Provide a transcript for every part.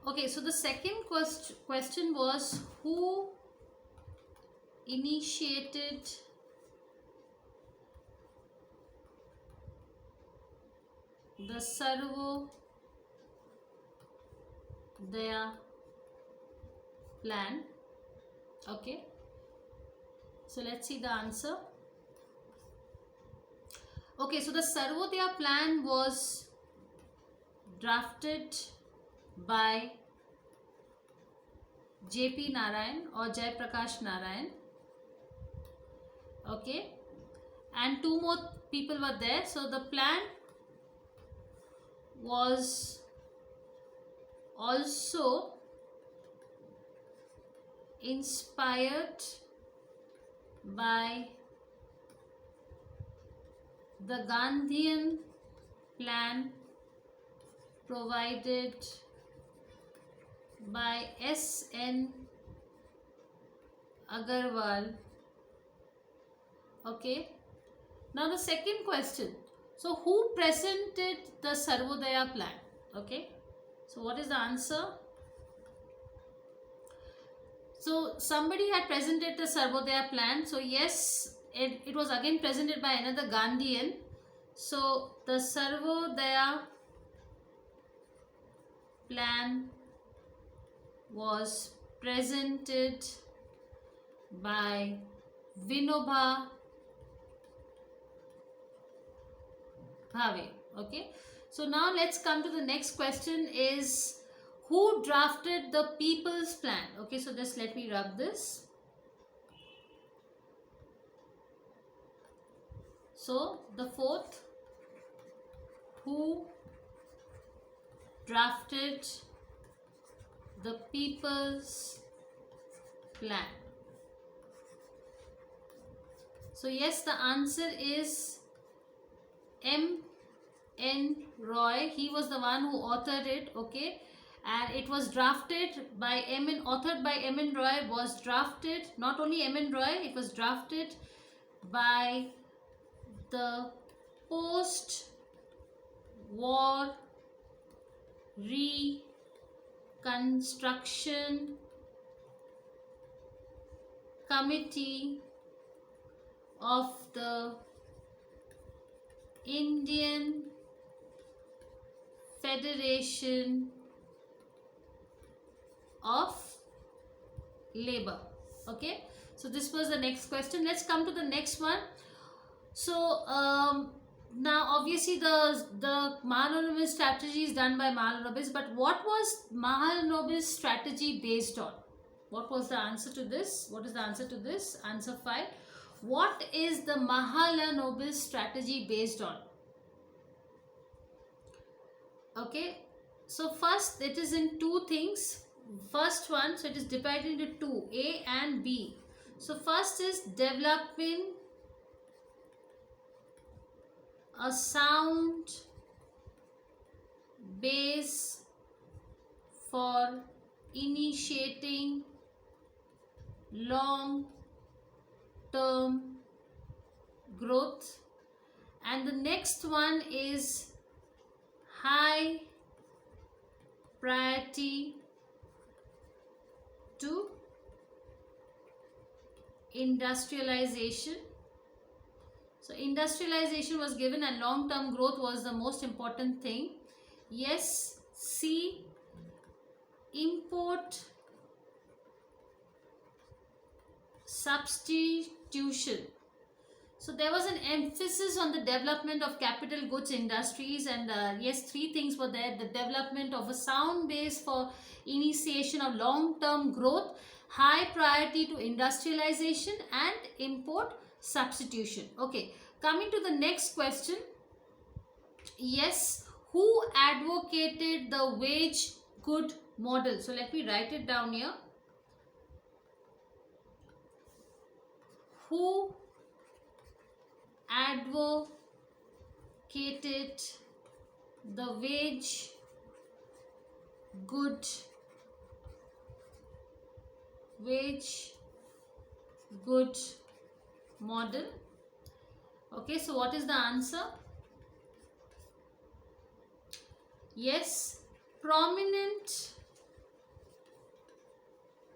Okay, so the second question was, who initiated the Sarvodaya plan? Okay, so let's see the answer. Okay, so the Sarvodaya plan was drafted by J.P. Narayan or Jayaprakash Narayan. Okay, and two more people were there. So the plan was also inspired by the Gandhian plan provided by S.N. Agarwal. Okay, now the second question. So who presented the Sarvodaya plan? Okay, so what is the answer? So somebody had presented the Sarvodaya plan. So yes, it was again presented by another Gandhian. So the Sarvodaya plan was presented by Vinoba Bhave. Okay, so now let's come to the next question, is who drafted the People's Plan? Okay, so just let me rub this. So the fourth, who drafted the People's Plan? So yes, the answer is M.N. Roy. He was the one who authored it. Okay, and it was drafted by authored by M.N. Roy, was drafted, not only M.N. Roy, it was drafted by the post-war reconstruction committee of the Indian Federation of Labor. Okay, so this was the next question. Let's come to the next one. So now obviously the Mahalanobis strategy is done by Mahalanobis, but what was Mahalanobis strategy based on? What was the answer to this? What is the answer to this? Answer 5. What is the Mahalanobis strategy based on? Okay, so first it is in two things. First one, so it is divided into two, A and B. So first is developing a sound base for initiating long term growth, and the next one is high priority to industrialization. So industrialization was given and long term growth was the most important thing. Yes, C, import substitution. So there was an emphasis on the development of capital goods industries, and yes, three things were there: the development of a sound base for initiation of long-term growth, high priority to industrialization, and import substitution. Okay, coming to the next question. Yes, who advocated the wage good model? So let me write it down here. Who advocated the wage good model? Okay, so what is the answer? Yes, prominent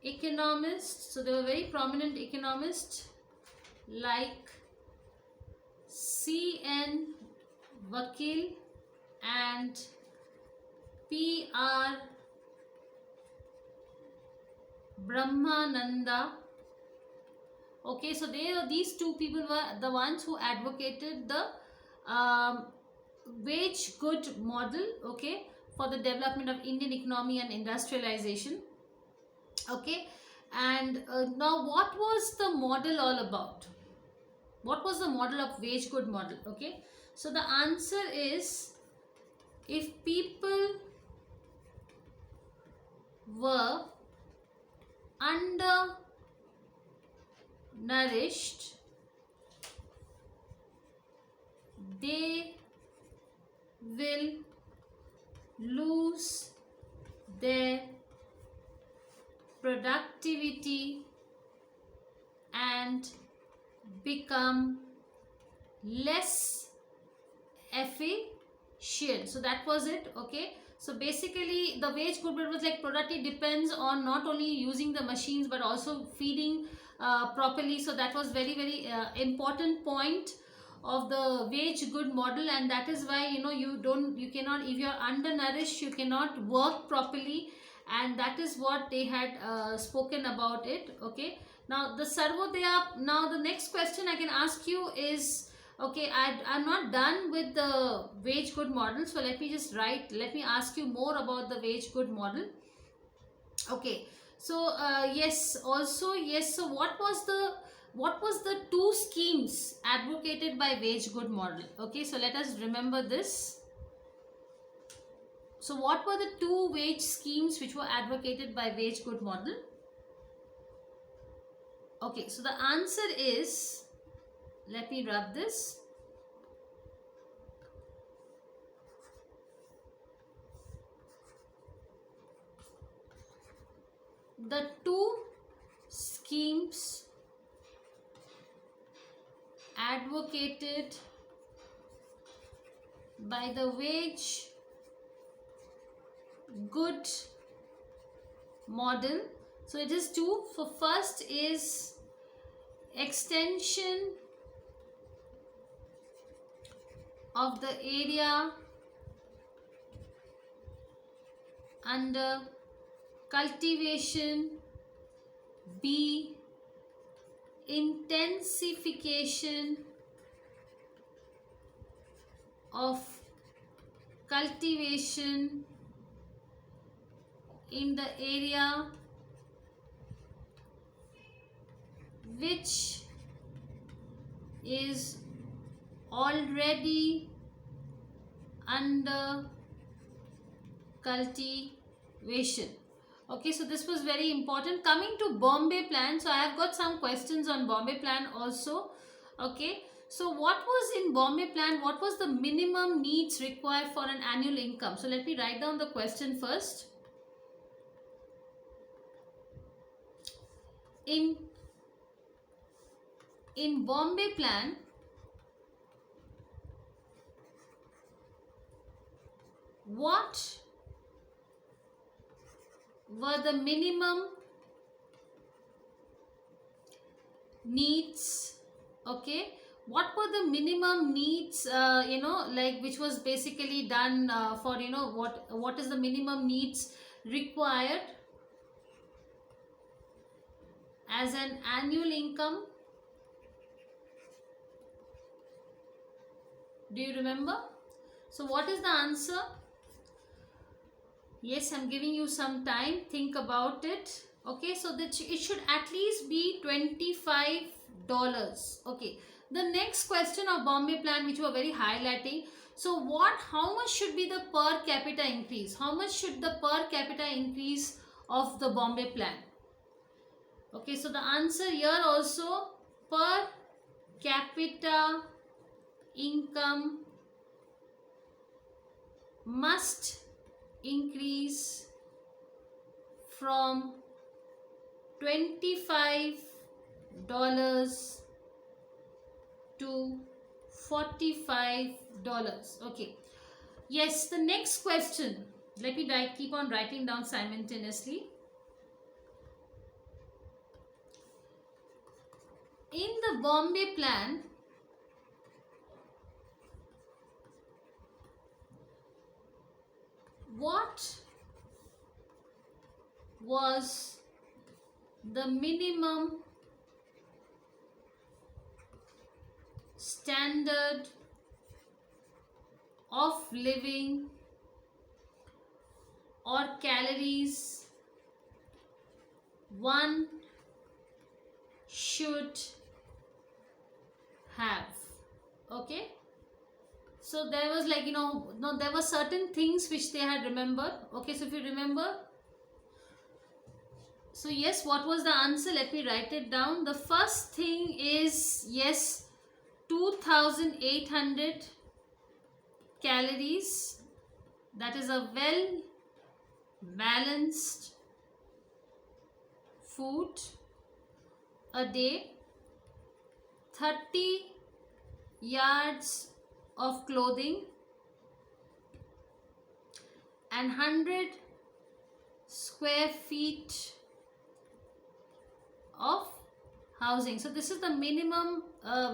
economists. So there were very prominent economists like C.N. Vakil and P.R. Brahmananda. Okay, so these two people were the ones who advocated the wage good model, okay, for the development of Indian economy and industrialization. Okay, and now what was the model all about? What was the model of wage good model? Okay, so the answer is, if people were undernourished, they will lose their productivity and become less efficient. So that was it. Okay, so basically the wage good model was like productivity depends on not only using the machines but also feeding properly. So that was very important point of the wage good model, and that is why you cannot, if you are undernourished, you cannot work properly, and that is what they had spoken about it. Okay, now the Sarvodaya, now the next question I can ask you is, okay, I'm not done with the wage good model, so let me ask you more about the wage good model. Okay, so yes, also yes, so what was the two schemes advocated by wage good model? Okay, so let us remember this. So what were the two wage schemes which were advocated by wage good model? Okay, so the answer is, let me rub this. The two schemes advocated by the wage good model, so it is two. For first is extension of the area under cultivation, B, intensification of cultivation in the area which is already under cultivation. Okay, so this was very important. Coming to Bombay Plan, so I have got some questions on Bombay Plan also. Okay, so what was in Bombay Plan? What was the minimum needs required for an annual income? So let me write down the question first. In Bombay Plan, what were the minimum needs? Okay, what were the minimum needs, like which was basically done for, what is the minimum needs required as an annual income? Do you remember? So what is the answer? Yes, I'm giving you some time. Think about it. Okay, so that it should at least be $25. Okay, the next question of Bombay Plan, which were very highlighting. So how much should be the per capita increase? How much should the per capita increase of the Bombay Plan? Okay, so the answer here also, per capita income must increase from $25 to $45. Okay, yes, the next question, let me keep on writing down simultaneously. in the Bombay plan, what was the minimum standard of living or calories one should have? Okay, so there was like, no, there were certain things which they had remembered. Okay, so if you remember, so yes, what was the answer? Let me write it down. The first thing is, yes, 2800 calories. That is a well balanced food a day. 30 yards of clothing and 100 square feet of housing. So this is the minimum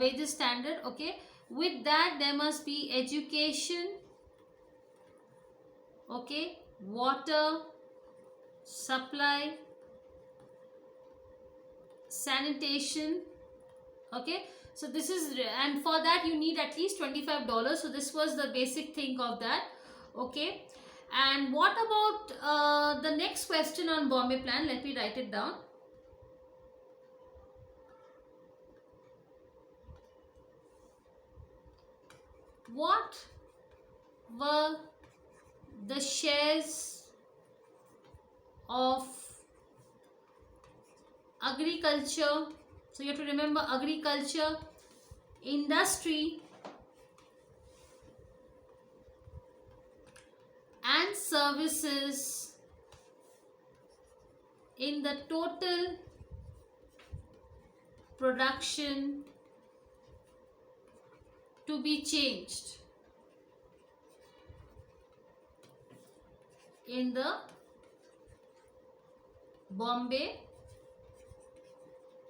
wages standard. Okay, with that there must be education, okay, water supply, sanitation. Okay, so this is, and for that you need at least $25. So this was the basic thing of that. Okay, and what about the next question on Bombay plan? Let me write it down. What were the shares of agriculture? So you have to remember agriculture, industry and services in the total production to be changed in the Bombay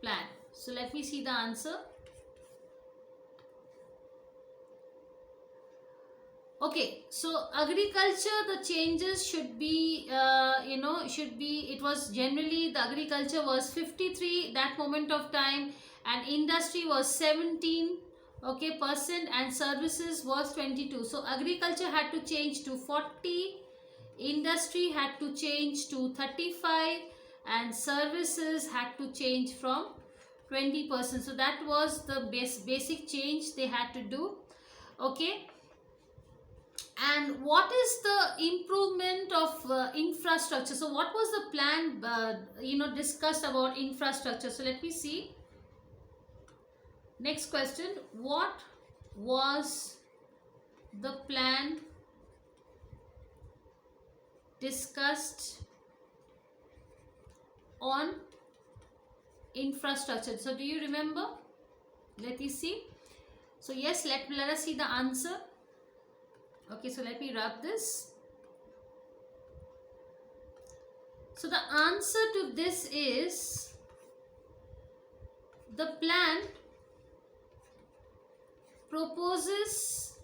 plan. So let me see the answer. Okay, so agriculture, the changes should be, it was generally, the agriculture was 53 that moment of time, and industry was 17, okay, percent, and services was 22. So agriculture had to change to 40, industry had to change to 35, and services had to change from 20%. So that was the basic change they had to do. Okay, and what is the improvement of infrastructure? So what was the plan discussed about infrastructure? So let me see. Next question, what was the plan discussed on infrastructure? So do you remember? Let me see. So yes, let us see the answer. Okay, so let me rub this. So the answer to this is, the plan proposes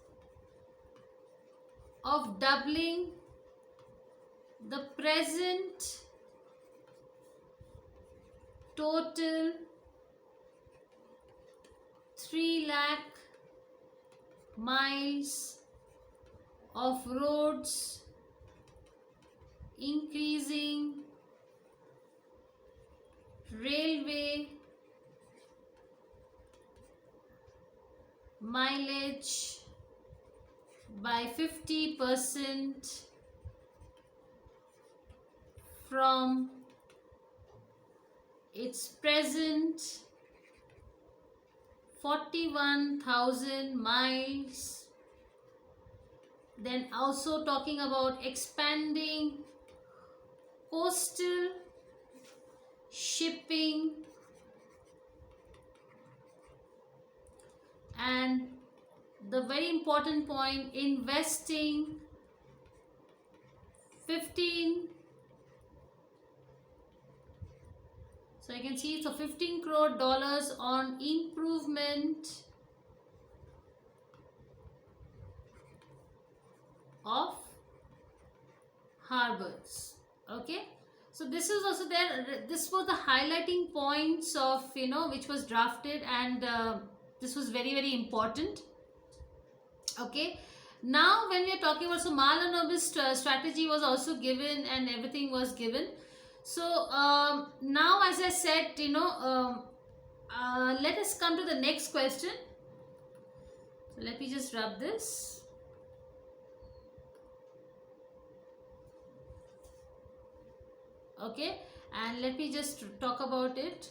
of doubling the present total 3 lakh miles of roads, increasing railway mileage by 50% from its present 41,000 miles. Then also talking about expanding coastal shipping and the very important point, investing 15 So you can see, so 15 crore dollars on improvement of harbors. Okay, so this is also there. This was the highlighting points of, which was drafted, and this was very, very important. Okay, now when we are talking about, so Mahalanobis strategy was also given, and everything was given. So now, as I said, let us come to the next question. So let me just rub this. Okay, and let me just talk about it.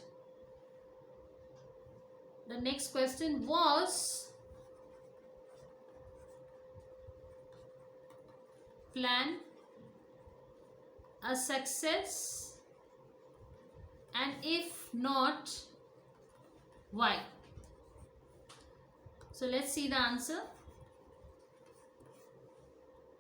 The next question was, plan a success, and if not, why? So let's see the answer.